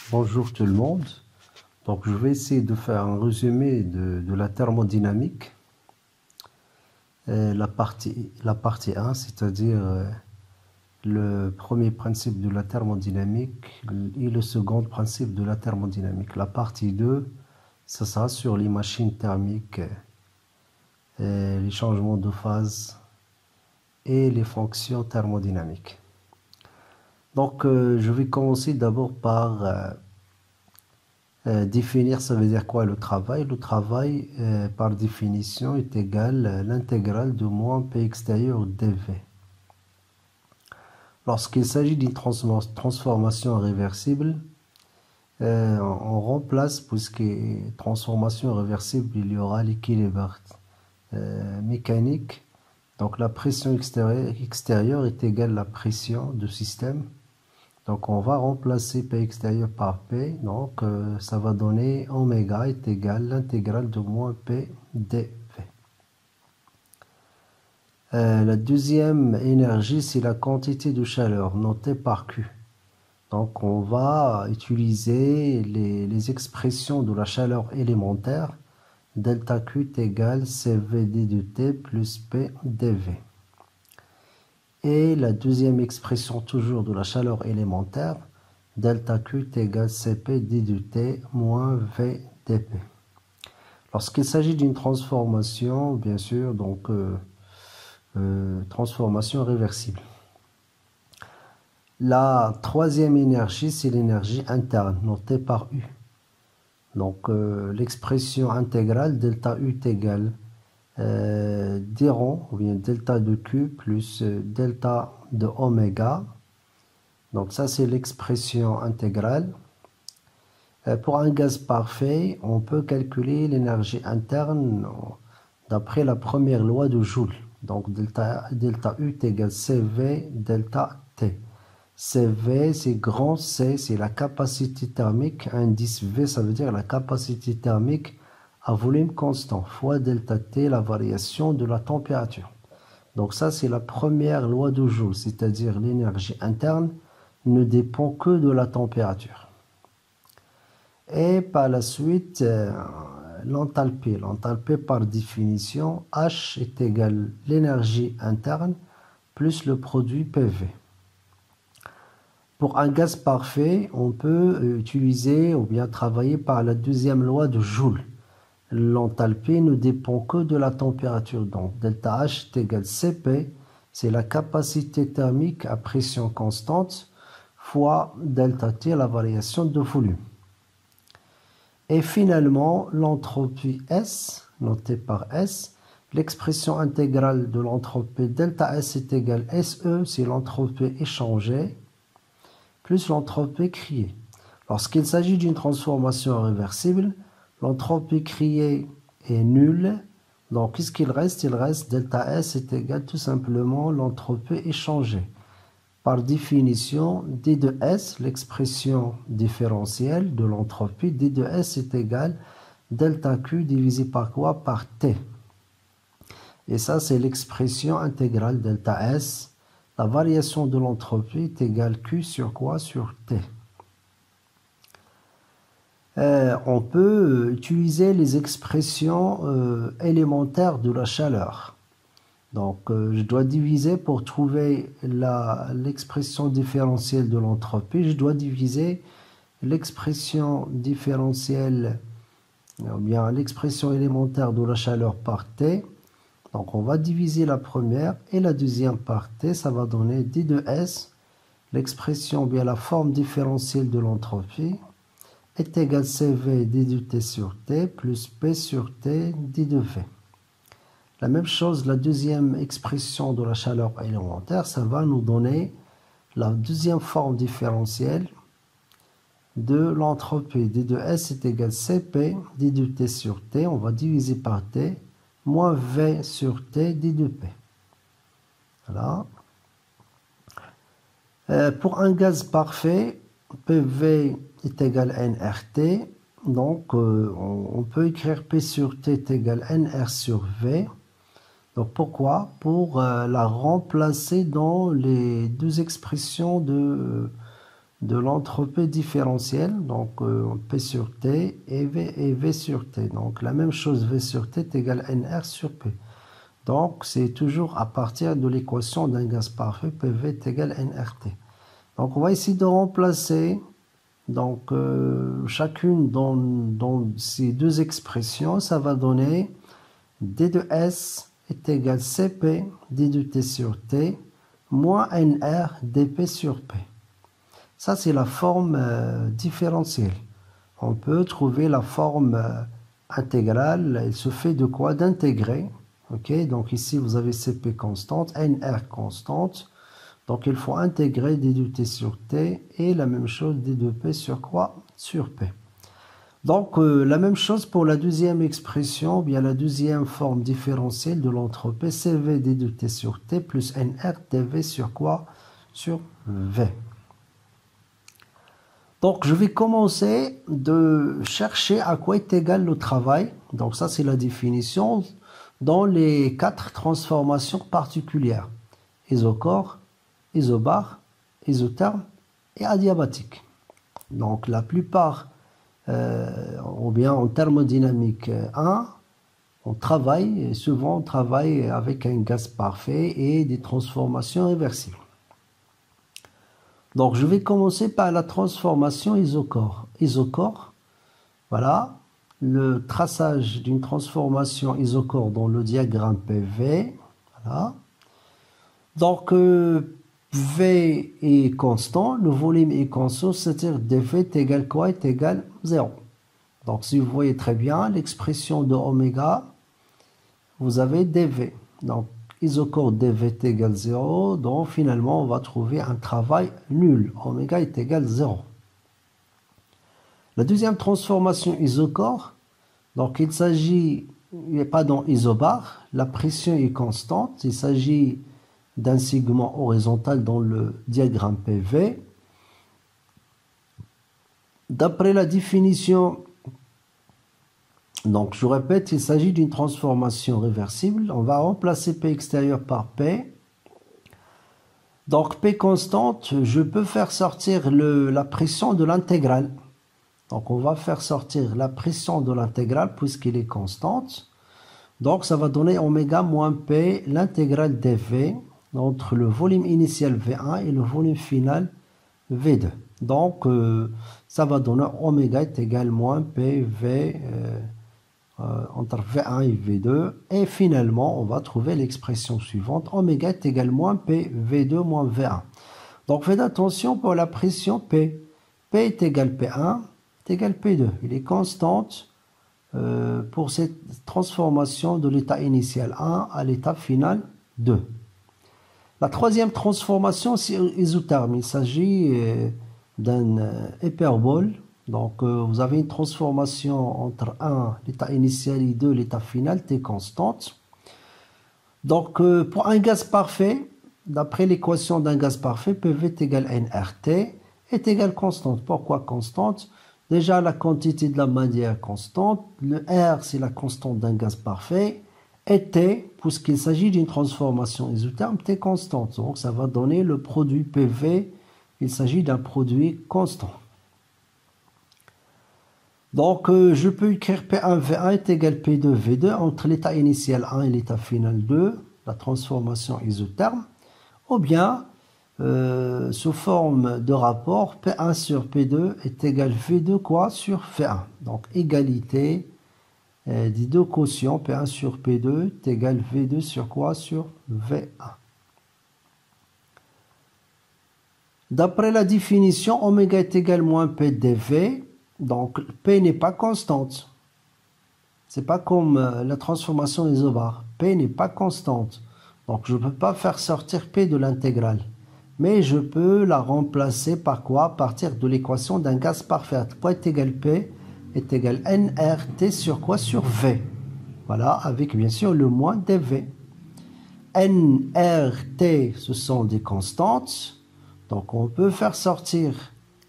Bonjour tout le monde. Donc je vais essayer de faire un résumé de la thermodynamique. La partie 1, c'est-à-dire le premier principe de la thermodynamique et le second principe de la thermodynamique. La partie 2, ça sera sur les machines thermiques, les changements de phase et les fonctions thermodynamiques. Donc je vais commencer d'abord par définir, ça veut dire quoi le travail? Le travail, par définition, est égal à l'intégrale de moins P extérieur dV. Lorsqu'il s'agit d'une transformation réversible, on remplace, puisque transformation réversible, il y aura l'équilibre mécanique. Donc la pression extérieure est égale à la pression du système. Donc on va remplacer P extérieur par P, donc ça va donner oméga est égal à l'intégrale de moins P dV. La deuxième énergie, c'est la quantité de chaleur notée par Q. Donc on va utiliser les expressions de la chaleur élémentaire. Delta Q est égal à CVD de T plus P dV. Et la deuxième expression toujours de la chaleur élémentaire, delta Q est égal à Cp d de T moins V dP. Lorsqu'il s'agit d'une transformation, bien sûr, donc transformation réversible. La troisième énergie, c'est l'énergie interne, notée par U. Donc l'expression intégrale delta U est égale d rho, ou bien delta de Q plus delta de oméga. Donc ça, c'est l'expression intégrale. Pour un gaz parfait, on peut calculer l'énergie interne d'après la première loi de Joule. Donc delta U est égal à CV delta T. CV, c'est grand C, c'est la capacité thermique. Indice V, ça veut dire la capacité thermique à volume constant, fois delta T, la variation de la température. Donc ça, c'est la première loi de Joule, c'est-à-dire l'énergie interne ne dépend que de la température. Et par la suite, l'enthalpie. L'enthalpie, par définition, H est égal à l'énergie interne plus le produit PV. Pour un gaz parfait, on peut utiliser ou bien travailler par la deuxième loi de Joule. L'enthalpie ne dépend que de la température. Donc, delta H est égal à Cp, c'est la capacité thermique à pression constante, fois delta T, la variation de volume. Et finalement, l'entropie S, notée par S, l'expression intégrale de l'entropie delta S est égale à SE, c'est l'entropie échangée, plus l'entropie créée. Lorsqu'il s'agit d'une transformation réversible, l'entropie créée est nulle. Donc, qu'est-ce qu'il reste? Il reste delta S est égal tout simplement l'entropie échangée. Par définition, d de S, l'expression différentielle de l'entropie, d de S est égal delta Q divisé par quoi? Par T. Et ça, c'est l'expression intégrale delta S. La variation de l'entropie est égale Q sur quoi? Sur T. On peut utiliser les expressions élémentaires de la chaleur. Donc, je dois diviser pour trouver l'expression différentielle de l'entropie. Je dois diviser l'expression différentielle, ou bien l'expression élémentaire de la chaleur par T. Donc, on va diviser la première et la deuxième par T. Ça va donner d de S. L'expression, ou bien la forme différentielle de l'entropie est égale à CV d de T sur T plus P sur T d de V. La même chose, la deuxième expression de la chaleur élémentaire, ça va nous donner la deuxième forme différentielle de l'entropie. D de S est égal à Cp d de T sur T, on va diviser par T, moins V sur T d de P. Voilà. Pour un gaz parfait, PV est égal à nRT. Donc, on peut écrire P sur T est égal à nR sur V. Donc, pourquoi? Pour la remplacer dans les deux expressions de l'entropie différentielle, donc P sur T et V sur T. Donc la même chose, V sur T est égal à NR sur P. Donc c'est toujours à partir de l'équation d'un gaz parfait, PV est égal à nRT. Donc on va essayer de remplacer donc, chacune dans ces deux expressions, ça va donner D de S est égal à CP, D de T sur T, moins NR dP sur P. Ça, c'est la forme différentielle. On peut trouver la forme intégrale. Elle se fait de quoi? D'intégrer. Ok, donc ici, vous avez CP constante, NR constante. Donc, il faut intégrer D de T sur T et la même chose D de P sur quoi? Sur P. Donc, la même chose pour la deuxième expression, bien la deuxième forme différentielle de l'entropie, CV D de T sur T plus NR dV sur quoi? Sur V. Donc, je vais commencer de chercher à quoi est égal le travail. Donc, ça, c'est la définition dans les 4 transformations particulières. Isochore, isobar, isotherme et adiabatique. Donc, la plupart, ou bien en thermodynamique 1, on travaille, et souvent on travaille avec un gaz parfait et des transformations réversibles. Donc, je vais commencer par la transformation isochore. Isochore, voilà, le traçage d'une transformation isochore dans le diagramme PV. Voilà. Donc, V est constant, le volume est constant, c'est-à-dire dV est égal quoi? Est égal 0. Donc, si vous voyez très bien l'expression de oméga, vous avez dV. Donc, isochore dV est égal 0, donc finalement, on va trouver un travail nul. Oméga est égal 0. La deuxième transformation isochore, donc il s'agit, pardon, isobar, la pression est constante, il s'agit d'un segment horizontal dans le diagramme PV. D'après la définition, donc je répète, il s'agit d'une transformation réversible. On va remplacer P extérieur par P. Donc P constante, je peux faire sortir la pression de l'intégrale. Donc on va faire sortir la pression de l'intégrale puisqu'elle est constante. Donc ça va donner oméga moins P, l'intégrale dV, entre le volume initial V1 et le volume final V2. Donc, ça va donner oméga est égal moins PV entre V1 et V2. Et finalement, on va trouver l'expression suivante. Oméga est égal moins PV2 moins V1. Donc, faites attention pour la pression P. P est égal P1 est égal P2. Il est constante pour cette transformation de l'état initial 1 à l'état final 2. La troisième transformation, c'est isotherme. Il s'agit d'un hyperbole. Donc, vous avez une transformation entre 1, l'état initial, et 2, l'état final, T constante. Donc, pour un gaz parfait, d'après l'équation d'un gaz parfait, PV est égal à nRT est égal constante. Pourquoi constante? Déjà, la quantité de la matière est constante. Le R, c'est la constante d'un gaz parfait. Et T, puisqu'il s'agit d'une transformation isotherme, T constante. Donc, ça va donner le produit PV. Il s'agit d'un produit constant. Donc, je peux écrire P1V1 est égal P2V2 entre l'état initial 1 et l'état final 2, la transformation isotherme. Ou bien, sous forme de rapport, P1 sur P2 est égal V2 quoi sur V1. Donc, égalité des deux quotients, P1 sur P2 est égal V2 sur quoi? Sur V1. D'après la définition, oméga est égal moins P dV, donc P n'est pas constante. C'est pas comme la transformation isobar. P n'est pas constante. Donc je ne peux pas faire sortir P de l'intégrale. Mais je peux la remplacer par quoi? À partir de l'équation d'un gaz parfait. Quoi est égal P est égal nRT sur quoi? Sur V. Voilà, avec bien sûr le moins dV. nRT, ce sont des constantes. Donc on peut faire sortir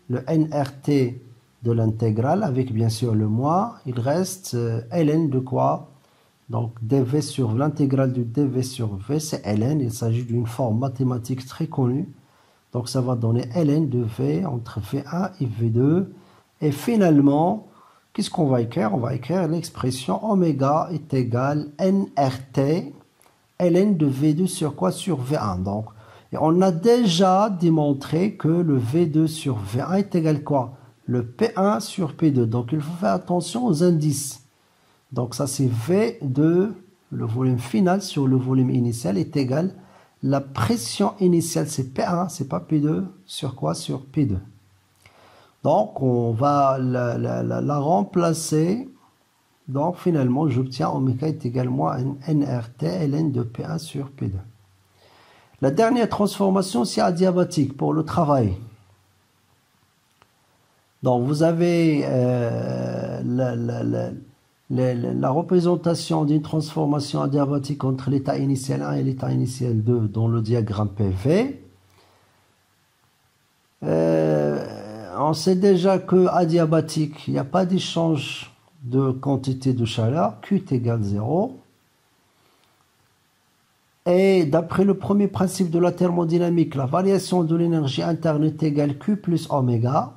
le nRT de l'intégrale avec bien sûr le moins. Il reste ln de quoi? Donc dV sur l'intégrale de dV sur V, c'est ln. Il s'agit d'une forme mathématique très connue. Donc ça va donner ln de V entre V1 et V2. Et finalement, qu'est-ce qu'on va écrire? On va écrire l'expression oméga est égal nRT ln de V2 sur quoi? Sur V1. Donc, et on a déjà démontré que le V2 sur V1 est égal quoi? Le P1 sur P2. Donc il faut faire attention aux indices. Donc ça c'est V2, le volume final sur le volume initial est égal. La pression initiale c'est P1, c'est pas P2. Sur quoi? Sur P2. Donc on va la remplacer. Donc finalement j'obtiens oméga est égal moins nRT ln de P1 sur P2. La dernière transformation c'est adiabatique pour le travail. Donc vous avez la représentation d'une transformation adiabatique entre l'état initial 1 et l'état initial 2 dans le diagramme PV. On sait déjà que adiabatique, il n'y a pas d'échange de quantité de chaleur, Q est égal 0. Et d'après le premier principe de la thermodynamique, la variation de l'énergie interne est égale Q plus oméga.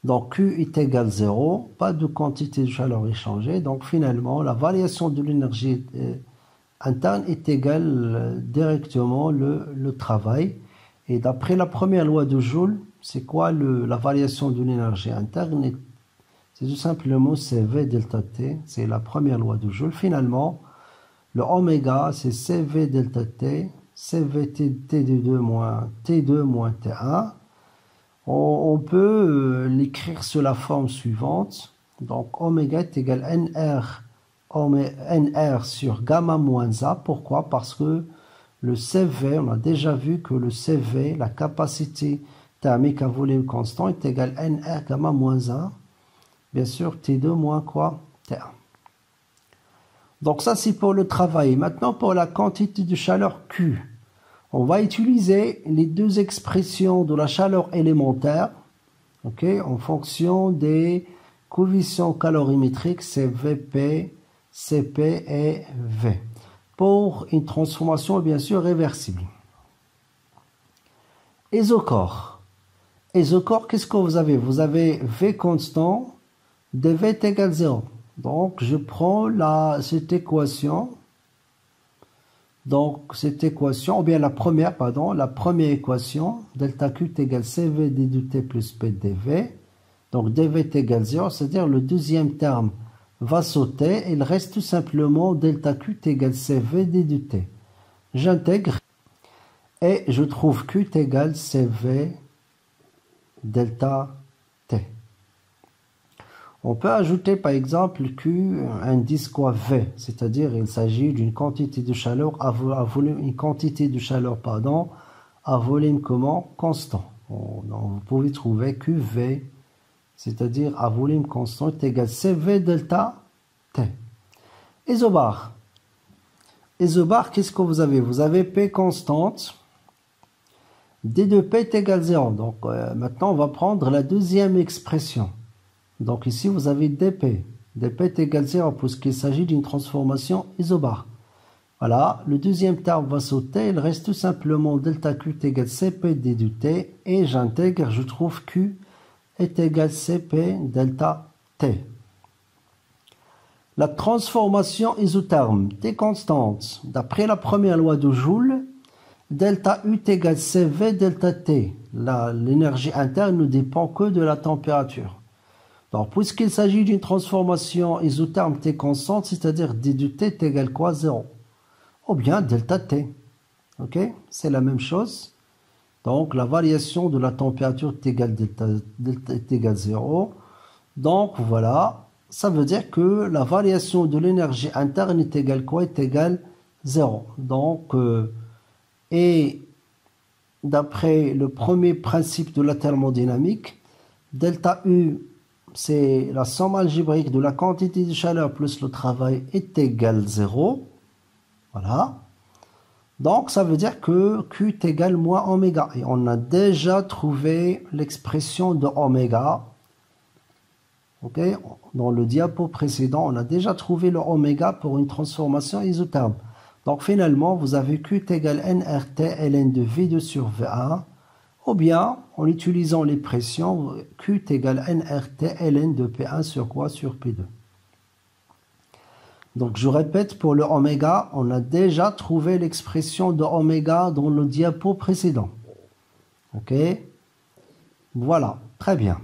Donc Q est égal 0, pas de quantité de chaleur échangée. Donc finalement, la variation de l'énergie interne est égale directement le travail. Et d'après la première loi de Joule, c'est quoi la variation de l'énergie interne? C'est tout simplement CV delta T, c'est la première loi de Joule. Finalement, le oméga, c'est CV delta T, CV T2 moins T2 moins T1. On peut l'écrire sous la forme suivante. Donc, oméga est égal NR sur gamma moins A. Pourquoi? Parce que le CV, on a déjà vu que le CV, la capacité thermique à volume constant, est égal NR gamma moins 1. Bien sûr, T2 moins quoi? T1. Donc ça, c'est pour le travail. Maintenant, pour la quantité de chaleur Q. On va utiliser les deux expressions de la chaleur élémentaire, en fonction des coefficients calorimétriques, c'est VP, CP et V, pour une transformation bien sûr réversible. Isocore. Isocore, qu'est-ce que vous avez? Vous avez V constant, dV est égal 0. Donc, je prends cette équation. Donc, cette équation, ou bien la première équation, delta Q est égal CV d de T plus P dV. Donc, dV est égal 0, c'est-à-dire le deuxième terme va sauter. Il reste tout simplement delta Q est égal CV d de T. J'intègre et je trouve Q est égal CV delta T. On peut ajouter par exemple Q indice quoi V, c'est-à-dire il s'agit d'une quantité de chaleur à volume, à volume comment? Constant. Vous pouvez trouver QV, c'est-à-dire à volume constant est égal CV delta T. Isobar. Isobar, qu'est-ce que vous avez? Vous avez P constante, D de P est égal 0. Donc maintenant on va prendre la deuxième expression. Donc ici, vous avez dP. dP est égal 0 puisqu'il s'agit d'une transformation isobar. Voilà, le deuxième terme va sauter. Il reste tout simplement delta Q est égal CP d de T. Et j'intègre, je trouve Q est égal CP delta T. La transformation isotherme T constante. D'après la première loi de Joule, delta U est égal CV delta T. L'énergie interne ne dépend que de la température. Donc, puisqu'il s'agit d'une transformation isotherme T constante, c'est-à-dire d de T est égal quoi? 0. Ou bien delta T. Ok? C'est la même chose. Donc, la variation de la température est égale delta est égale 0. Donc, voilà. Ça veut dire que la variation de l'énergie interne est égale quoi? Est égale 0. Donc, et d'après le premier principe de la thermodynamique, delta U, c'est la somme algébrique de la quantité de chaleur plus le travail est égal 0. Voilà. Donc, ça veut dire que Q est égal moins oméga. Et on a déjà trouvé l'expression de oméga. Ok? Dans le diapo précédent, on a déjà trouvé le oméga pour une transformation isotherme. Donc finalement, vous avez Q est égal nRT ln de V2 sur V1, ou bien en utilisant les pressions, Q est égal nRT ln de P1 sur quoi? Sur P2. Donc je répète, pour le oméga, on a déjà trouvé l'expression de oméga dans le diapo précédent. Ok? Voilà, très bien.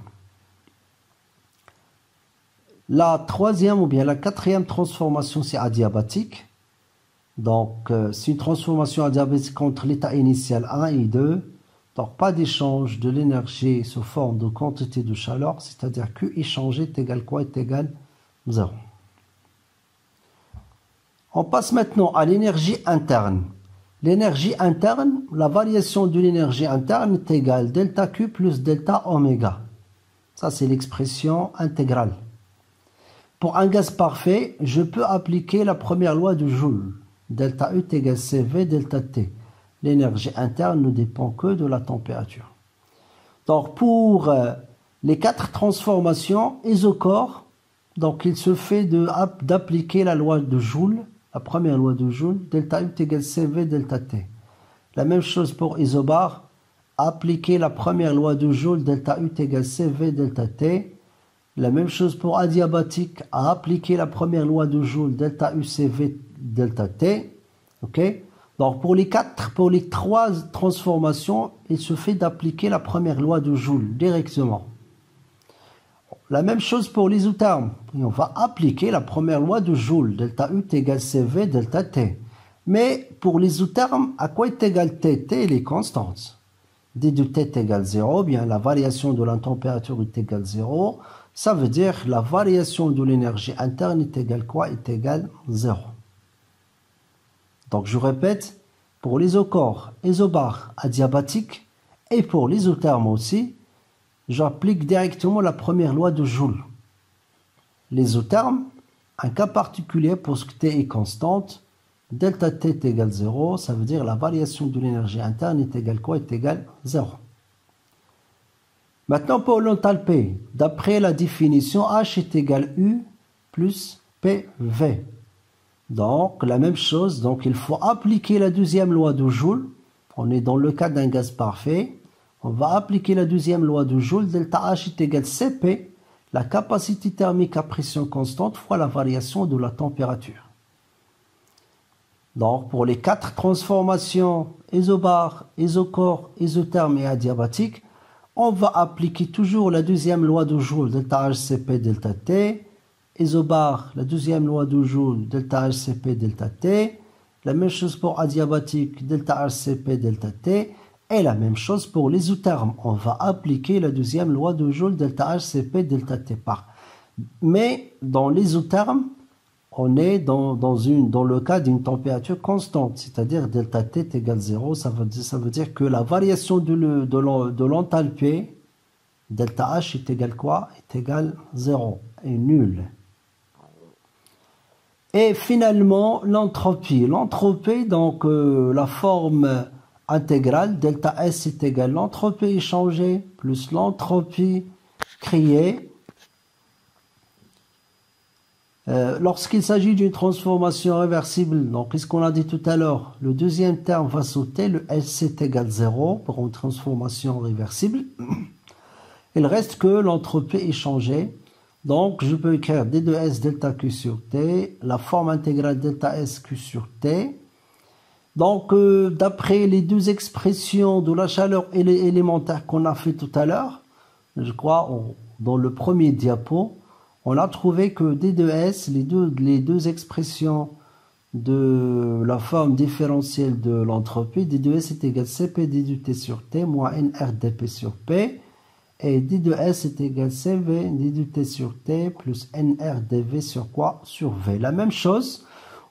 La troisième ou bien la quatrième transformation, c'est adiabatique. Donc, c'est une transformation adiabatique entre l'état initial 1 et 2. Donc, pas d'échange de l'énergie sous forme de quantité de chaleur, c'est-à-dire Q échangé est égal quoi? Est égal 0. On passe maintenant à l'énergie interne. L'énergie interne, la variation de l'énergie interne est égale delta Q plus delta oméga. Ça, c'est l'expression intégrale. Pour un gaz parfait, je peux appliquer la première loi de Joule. Delta U est égal CV delta T. L'énergie interne ne dépend que de la température. Donc pour les 4 transformations isochore, donc il se fait d'appliquer la loi de Joule, la première loi de Joule, delta U est égal CV delta T. La même chose pour isobar, appliquer la première loi de Joule, delta U est égal CV delta T. La même chose pour adiabatique, à appliquer la première loi de Joule, delta UCV, delta T. Ok? Donc pour les 3 transformations, il se fait d'appliquer la première loi de Joule directement. La même chose pour l'isotherme. On va appliquer la première loi de Joule, delta U est égal CV, delta T. Mais pour l'isotherme, à quoi est égal T? T, elle est constante. D de T est égal 0, bien la variation de la température est égale 0. Ça veut dire la variation de l'énergie interne est égale quoi? Est égale 0. Donc je répète, pour l'isochore, isobar, adiabatique, et pour l'isotherme aussi, j'applique directement la première loi de Joule. L'isotherme, un cas particulier pour ce que T est constante, delta T est égal 0, ça veut dire la variation de l'énergie interne est égale quoi? Est égale 0. Maintenant, pour l'enthalpie, d'après la définition, H est égal U plus PV. Donc, la même chose, donc il faut appliquer la deuxième loi de Joule. On est dans le cas d'un gaz parfait. On va appliquer la deuxième loi de Joule, delta H est égal Cp, la capacité thermique à pression constante fois la variation de la température. Donc, pour les 4 transformations isobar, isochore, isotherme et adiabatique, on va appliquer toujours la deuxième loi de Joule, delta HCP, delta T. Isobar, la deuxième loi de Joule, delta HCP, delta T. La même chose pour adiabatique, delta HCP, delta T. Et la même chose pour l'isotherme. On va appliquer la deuxième loi de Joule, delta HCP, delta T. Mais dans l'isotherme, on est dans le cas d'une température constante, c'est-à-dire delta T est égal 0. Ça veut dire que la variation de l'enthalpie, delta H est égal quoi? Est égal 0, est nul. Et finalement, l'entropie. L'entropie, donc la forme intégrale, delta S est égal l'entropie échangée plus l'entropie créée. Lorsqu'il s'agit d'une transformation réversible, donc qu'est-ce qu'on a dit tout à l'heure? Le deuxième terme va sauter, le SC est égal 0 pour une transformation réversible. Il reste que l'entropie échangée. Donc je peux écrire D2S delta Q sur T, la forme intégrale delta S Q sur T. Donc d'après les deux expressions de la chaleur élémentaire qu'on a fait tout à l'heure, je crois dans le premier diapo, on a trouvé que D2S, les deux expressions de la forme différentielle de l'entropie, D2S est égal Cp d de T sur T moins NRdP sur P, et D2S est égal Cv d de T sur T plus NRdV sur quoi? Sur V. La même chose,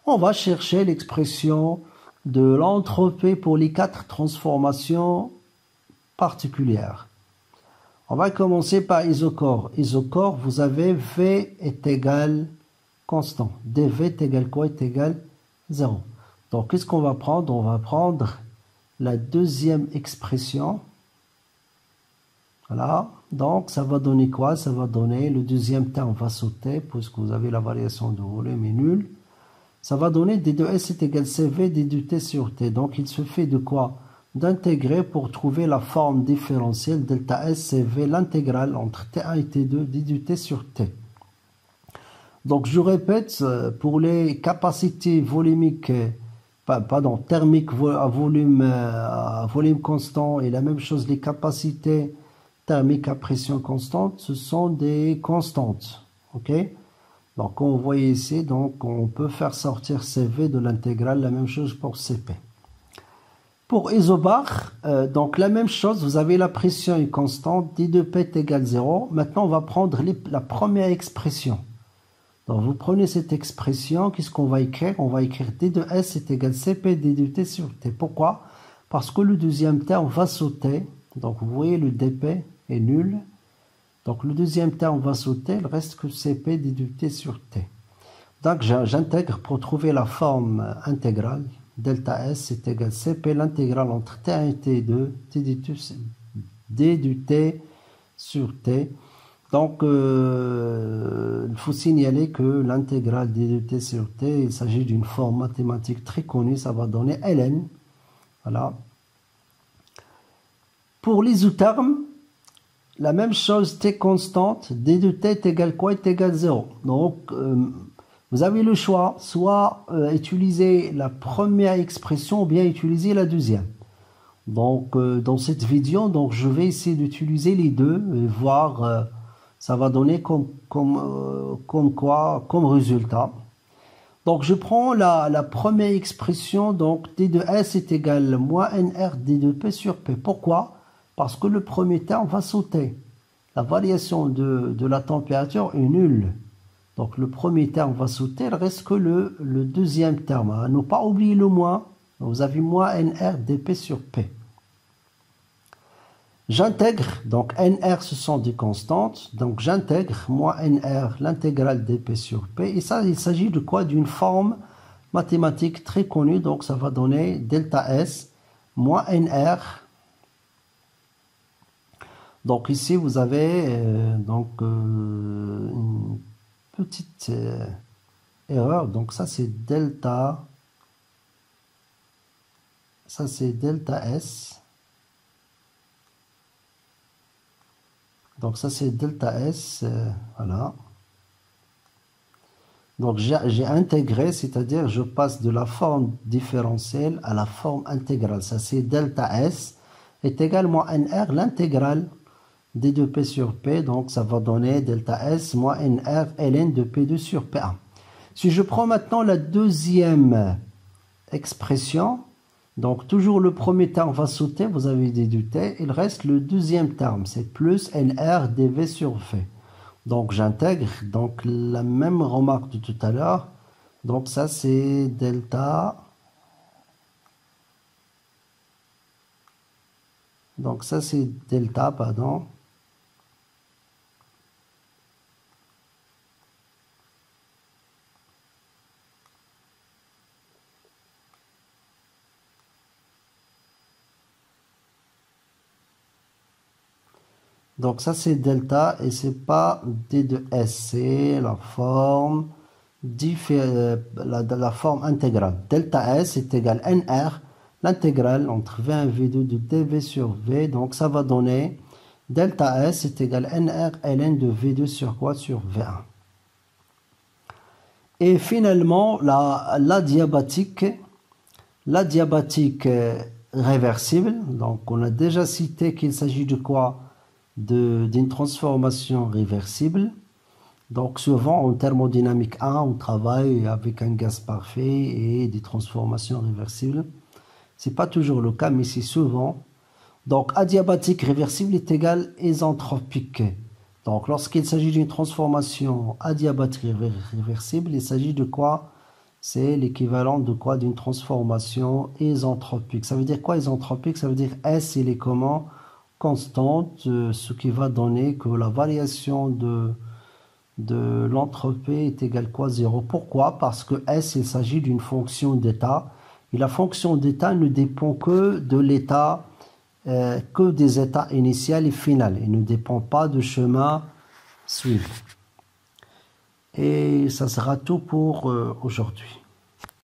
on va chercher l'expression de l'entropie pour les 4 transformations particulières. On va commencer par isochore. Isochore, vous avez V est égal constant. dV est égal quoi? Est égal 0. Donc, qu'est-ce qu'on va prendre? On va prendre la deuxième expression. Voilà. Donc, ça va donner quoi? Ça va donner, le deuxième terme va sauter, puisque vous avez la variation de volume est nulle. ça va donner d de S est égal CV d de T sur T. Donc il se fait de quoi? D'intégrer pour trouver la forme différentielle delta S CV, l'intégrale entre T1 et T2 d de T sur T. Donc je répète, pour les capacités volumiques, pardon, thermiques à volume constant, et la même chose, les capacités thermiques à pression constante, ce sont des constantes. Ok? Donc on voit ici, donc on peut faire sortir CV de l'intégrale, la même chose pour CP. Pour isobar, donc la même chose, vous avez la pression est constante, d de P est égal 0. Maintenant on va prendre la première expression. Donc vous prenez cette expression, qu'est-ce qu'on va écrire? On va écrire d de S est égal CP d de T sur T. Pourquoi? Parce que le deuxième terme va sauter. Donc vous voyez le dp est nul. Donc le deuxième terme va sauter, il reste que CP d de T sur T. Donc j'intègre pour trouver la forme intégrale. Delta S est égal CP, l'intégrale entre T1 et T2, d de T sur T. Donc, il faut signaler que l'intégrale d de T sur T, il s'agit d'une forme mathématique très connue, ça va donner ln. Voilà. Pour l'isotherme, la même chose, T constante, d de T est égal quoi? Est égal 0. Donc, vous avez le choix, soit utiliser la première expression ou bien utiliser la deuxième. Donc, dans cette vidéo, donc, je vais essayer d'utiliser les deux et voir... ça va donner comme résultat. Donc je prends la première expression, donc d de S est égal moins NR d de P sur P. Pourquoi? Parce que le premier terme va sauter. La variation de la température est nulle. Donc le premier terme va sauter, il reste que le deuxième terme. À ne pas oublier le moins, vous avez moins NR dP sur P. J'intègre, donc NR ce sont des constantes, donc j'intègre moins NR l'intégrale dP sur P, et ça il s'agit de quoi? D'une forme mathématique très connue, donc ça va donner delta S moins NR. Donc ici vous avez une petite erreur, donc ça c'est delta S. Donc ça c'est delta S, voilà. Donc j'ai intégré, c'est-à-dire je passe de la forme différentielle à la forme intégrale. Ça c'est delta S est égal moins NR, l'intégrale d de P sur P. Donc ça va donner delta S moins NR ln de P2 sur P1. Si je prends maintenant la deuxième expression, donc toujours le premier terme va sauter, vous avez d de T, il reste le deuxième terme, c'est plus NR dV sur V. Donc j'intègre donc la même remarque de tout à l'heure. Donc ça c'est delta. Donc ça c'est delta, pardon. Donc ça c'est delta et c'est pas d de S, c'est la forme la forme intégrale. Delta S est égal NR, l'intégrale entre V1 et V2 de dV sur V. Donc ça va donner delta S est égal NR ln de V2 sur quoi? Sur V1. Et finalement l'adiabatique réversible. Donc on a déjà cité qu'il s'agit de quoi? D'une transformation réversible. Donc souvent en thermodynamique 1 on travaille avec un gaz parfait et des transformations réversibles. C'est pas toujours le cas mais c'est souvent. Donc adiabatique réversible est égal isentropique. Donc lorsqu'il s'agit d'une transformation adiabatique réversible, il s'agit de quoi? C'est l'équivalent de quoi? D'une transformation isentropique. Ça veut dire quoi isentropique? Ça veut dire S il est comment? Constante, ce qui va donner que la variation de l'entropie est égale quoi? 0. Pourquoi? Parce que S il s'agit d'une fonction d'état et la fonction d'état ne dépend que de l'état, que des états initial et final. Il ne dépend pas du chemin suivi. Et ça sera tout pour aujourd'hui.